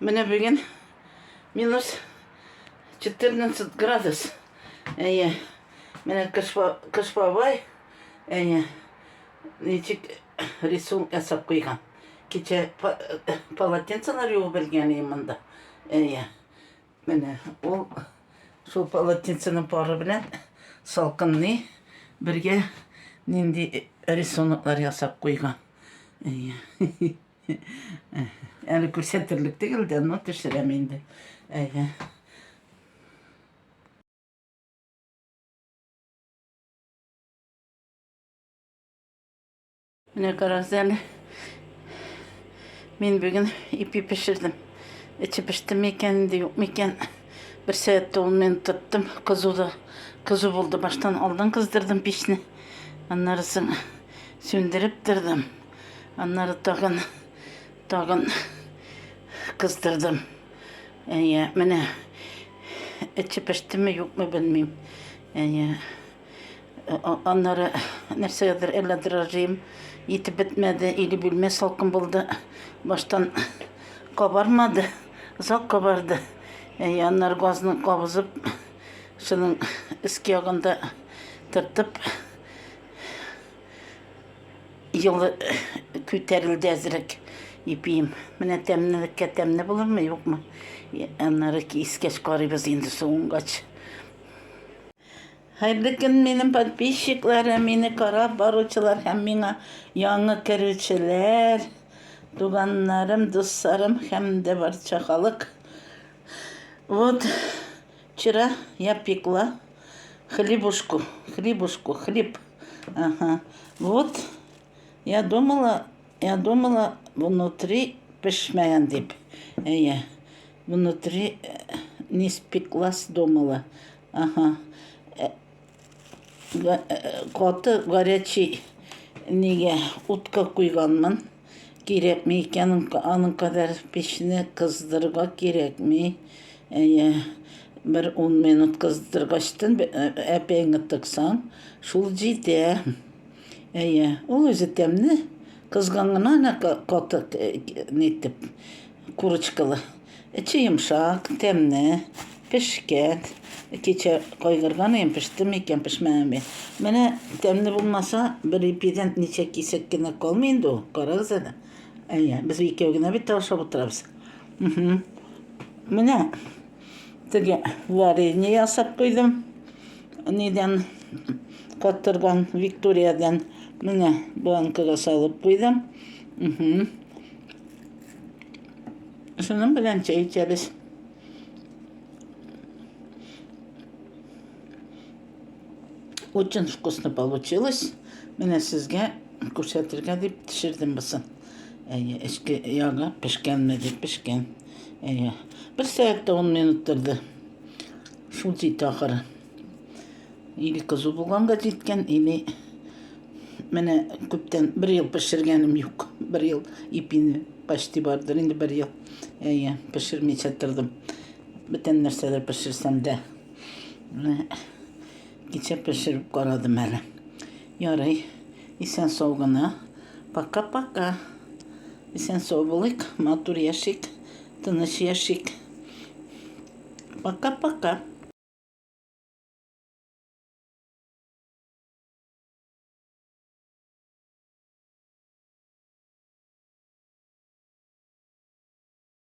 Mine bugün minus 14 gradus. Mine kışpa bay. Ничек рисунок ясап қойған. Кеше полотенцелар юып білгенім мында. Міне ол сол полотенценің пары білен салқынны бірге нендей рисуноклар ясап қойған. Әлі көрсетірлік дегілді, но түшіремейді. Mine karazeli. Ben bugün ipi pişirdim. İçi pişti miken de yok miken. Bir saatte olmayan tuttum. Kızı buldu. Baştan aldan kızdırdım pişini. Onları söndürüp dırdım. Onları tağın kızdırdım. Mine içi pişti mi yok mu bilmeyeyim. Onları nersedir elledireceğim. Yetip bitmedi, ili bilme salkın buldu. Baştan kabarmadı, uzak kabardı. Onları gazını kabızıp, şunun eski yağında tırtıp, yılı küterildi ezerek yapayım. Mine temne bulur mu yok mu? Onları ki iskeç karibız indi soğun kaç. Hayırlı gün benim подписчикларым, beni karab barıcılar, hem bana yanı kerüçüler, duganlarım, dostlarım, hem de var çakalık. Вот, вчера я пекла хлебушку, хлеб. Ага. Вот, я думала внутри пешмян деп. Внутри не спеклась, думала. Ага. Katı горячий неге утка кuyganman gerek mi onun kadar peşine kızdırga gerek mi? Bir 10 minut kızdırgaçtın epeyini tıksan şul jide. Ol özü temni kızganına katı netip kuruşkalı. İçi yumuşak, temni, pişken. Keçe koygırganıyım, piştim iken pişmeyem ben. Mene temli bulmasa bir ipiden neçe kisek gene kalmayındı o, karağız da. Biz iki ögüne bir tavşa buturabız. Mene tege Варенье yasap koydum. Neden kattırgan Victoria'dan mene bankaga salıp koydum. Şunun bilen çay içeriz. Очень вкусно получилось. Mene sizge көрсетірге деп pişirdim bısın. Eski yağa pişken mi deyip pişken. Bir saatte 10 minut durdu. Şu zeyt ahırı. İli kızı bulganға жеткен, ili mene köpten bir yıl pişirgenim yok. Bir yıl ipini başti vardır. Şimdi bir yıl pişirmeye çatırdım. Bütün nerseler pişirsem de. Geçe pişirip karadım hele. Yaray, isen soğuguna. Paka. Isen soğubulik, matur yaşık, tınış yaşık. Paka.